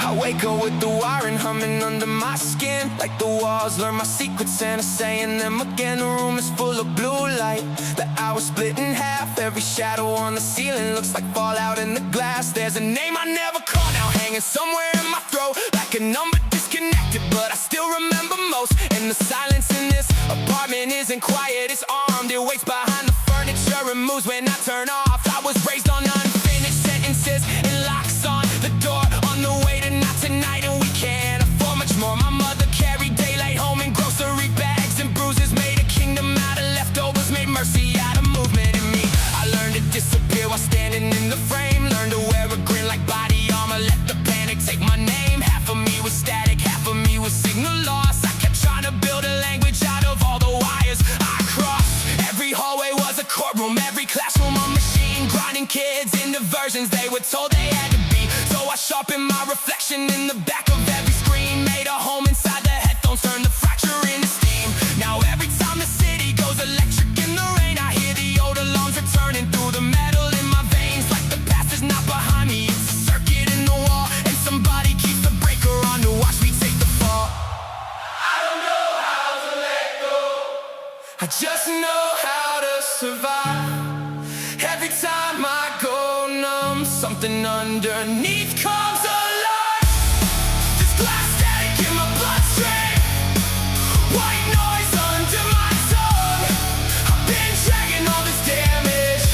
I wake up with the wiring humming under my skin, like the walls learn my secrets and I saying them again. The room is full of blue light, the hours split in half. Every shadow on the ceiling looks like fallout in the glass. There's a name I never call now, hanging somewhere in my throat, like a number disconnected, but I still remember most. And the silence in this apartment isn't quiet, it's armed. It waits behind the furniture and moves when I turn off. I was raised on unfinished sentences and locks on the door, on the way to not tonight, and we can't afford much more. My mother carried daylight home in grocery bags and bruises, made a kingdom out of leftovers, made mercy out of movement in me. I learned to disappear while standing in the frame, learned to wear a grin like body armor, let the panic take my name. Half of me was static, half of me was signal lost. I kept trying to build a language out of all the wires I crossed. Every hallway was a courtroom, every classroom a machine, grinding kids into versions they were told they had to be. So I sharpened my reflection in the back of every screen, made a home inside the headphones, turned the fracture into steam. Now every time the city goes electric in the rain, I hear the old alarms returning through the metal in my veins, like the past is not behind me, it's a circuit in the wall, and somebody keeps the breaker on to watch me take the fall. I don't know how to let go, I just know how to survive. Every time I go numb, something underneath comes alive. This glass static in my bloodstream, white noise under my tongue. I've been dragging all this damage,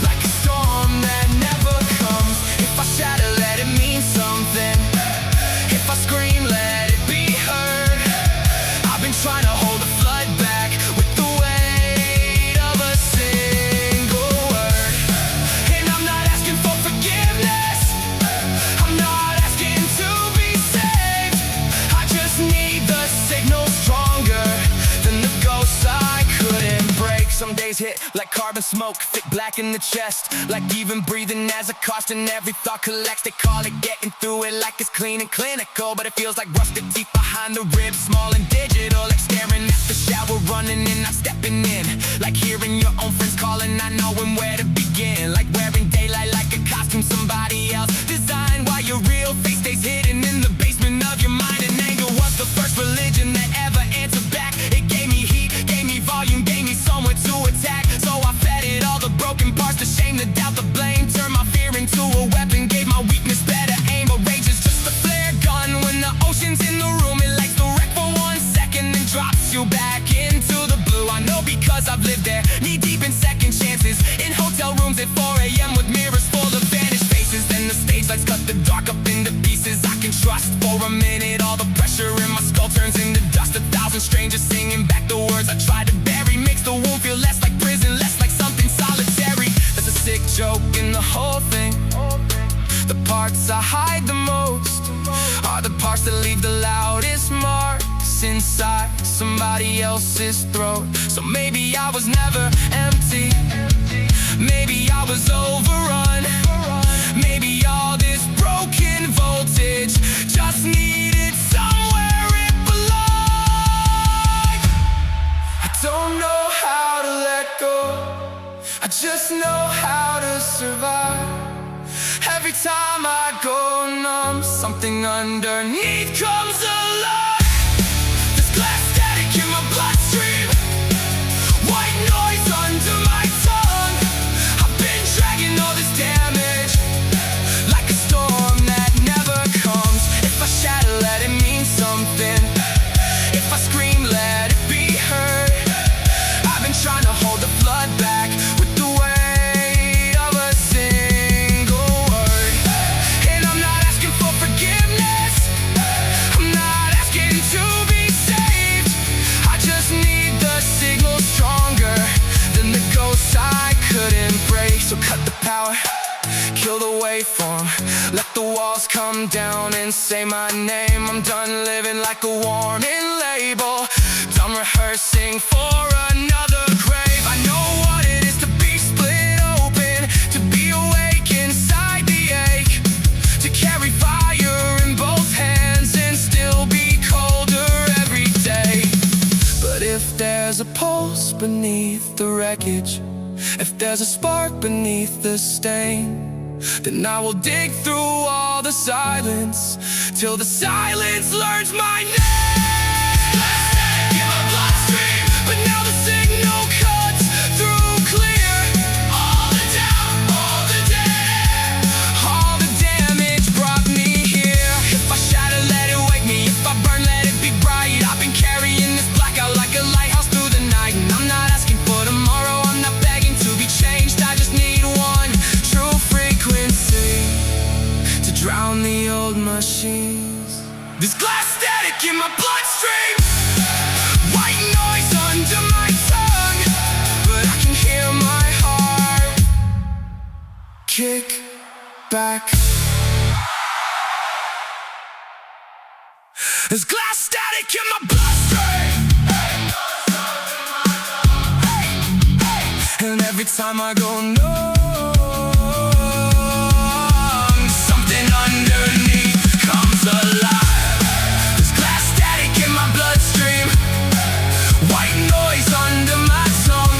like a storm that never comes. If I shatter, let it mean something. If I scream, let it be heard. I've been trying to hold the flood back with the weight of a single word. And I'm not asking for forgiveness, I'm not asking to be saved. I just need the signal stronger than the ghosts I couldn't break. Some days hit like carbon smoke, thick black in the chest, like even breathing as a cost, and every thought collects. They call it getting through it like it's clean and clinical, but it feels like rusted teeth behind the ribs, small and digital, like staring at the shower, running in, not stepping in, like hearing your own friends calling, not knowing where to begin, like wearing daylight like a costume somebody else designed, while your real face stays hidden in the basement of your mind. And anger was the first religion that ever answered back. It gave me heat, gave me volume, gave me somewhere to attack. So I fed it all the broken parts, the shame, the doubt, the blame. Turned my fear into a weapon, gave my weakness better aim. But rage is just a flare gun. When the ocean's in the room, it lights the wreck for 1 second, then drops you back into the blue. I know because I've lived there, knee deep in second chances, in hotel rooms at 4 a.m. with mirrors full of vanished faces. Then the stage lights cut the dark up into pieces I can trust. For a minute, all the pressure in my skull turns into dust. 1,000 strangers singing back the words I tried to bury, makes the wound feel less like prison, less like something solitary. There's a sick joke in the whole thing. The parts I hide the most are the parts that leave the loudest marks inside somebody else's throat. So maybe I was never empty, maybe I was overrun, maybe all this broken voltage just needed somewhere it belonged. I don't know how to let go, I just know how to survive. Every time I go numb, something underneath comes alive. This glass static in my bloodstream, white noise under my tongue. I've been dragging all this damage, like a storm that never comes. If I shatter, let it mean something. If I scream, let it be heard. I've been trying to hold the flood back with the weight of a single word. And I'm not asking for forgiveness, I'm not asking to be saved. I just need the signal stronger than the ghosts I couldn't break. So cut the power, kill the waveform, let the walls come down and say my name. I'm done living like a warning label, done rehearsing for another grave. I know what it is to be split open, to be awake inside the ache, to carry fire in both hands and still be colder every day. But if there's a pulse beneath the wreckage, if there's a spark beneath the stain, then I will dig through all the the silence, till the silence learns my name. Static in my bloodstream, but now the signal cuts through clear. All the doubt, all the dead, all the damage brought me here. If I shatter, let it wake me. If I burn, let it be bright. I've been carrying this blackout like a lighthouse through the night, and I'm not asking for tomorrow. I'm not begging to be changed. I just need one true frequency to drown the old machines. This glass static in my bloodstream, white noise under my tongue, but I can hear my heart kick back. There's glass static in my bloodstream, and every time I go numb, something underneath comes alive. There's glass static in my bloodstream, white noise under my tongue.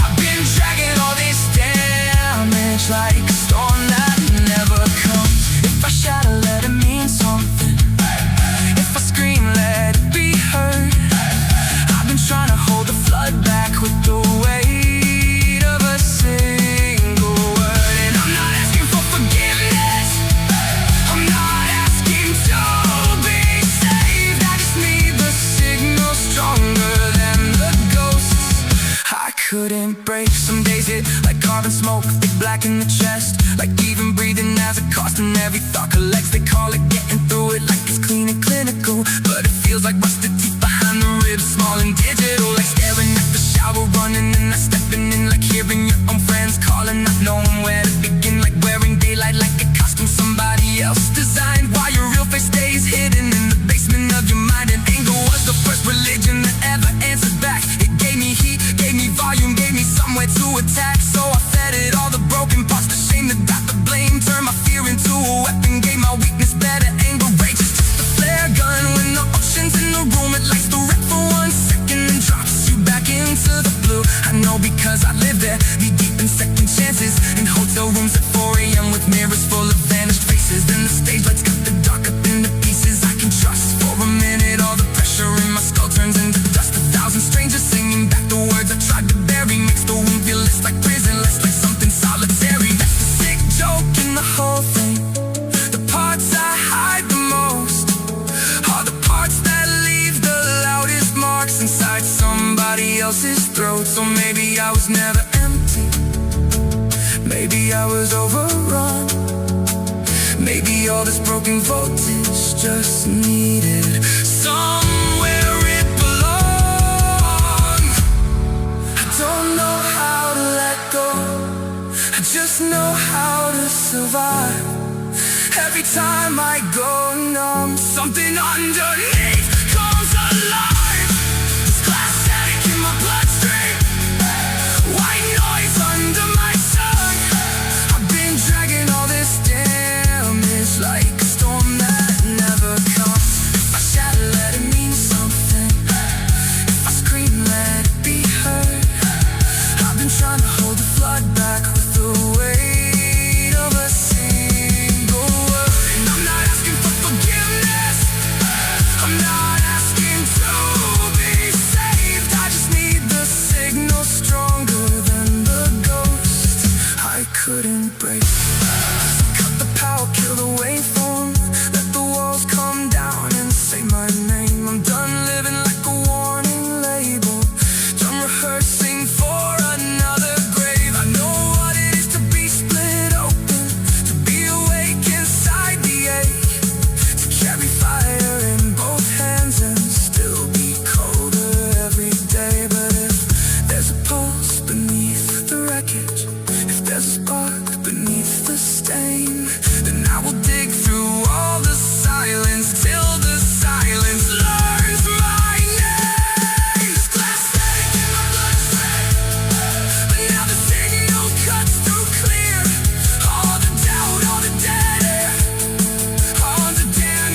I've been dragging all this damage like a storm that never comes. If I shatter, let it mean something. If I scream, let it be heard. I've been trying to hold the flood back with the weight of a single word. And I'm not asking for forgiveness, I'm not asking to be saved. I just need the signal stronger than the ghosts I couldn't break. Some days hit like carbon smoke, thick black in the chest, like even breathing has a cost, and every thought collects. They call it getting through it, like it's clean and clinical, but it feels like rusted teeth behind the ribs, small and digital, like staring at the shower, running and not stepping in, like hearing your own friends calling, not knowing where to begin, like wearing daylight like a costume somebody else designed, while your real face stays hidden in the basement of your mind. And anger was the first religion that ever answered back. It gave me heat, gave me volume, gave me somewhere to attack, so I fed it all the broken parts, the shame, the doubt, the blame, turned my fear into a weapon, gave my weakness better anger, rage is just a flare gun. When the ocean's in the room, it lights the wreck for 1 second and drops you back into the blue. I know because I live there, knee deep in second chances, in hotel rooms at 4 a.m. with mirrors full of vanished faces. Then the stage lights cut the dark up into pieces I can trust. For a minute all the pressure in my skull turns into dust. 1,000 strangers singing back the words I tried to bury, makes the wound feel less like prison, less like something solitary. That's the sick joke in the whole thing. The parts I hide the most are the parts that leave the loudest marks inside somebody else's throat. So maybe I was never empty, maybe I was overrun, maybe all this broken voltage just needed somewhere it belonged. I don't know how to let go, I just know how to survive. Every time I go numb, something underneath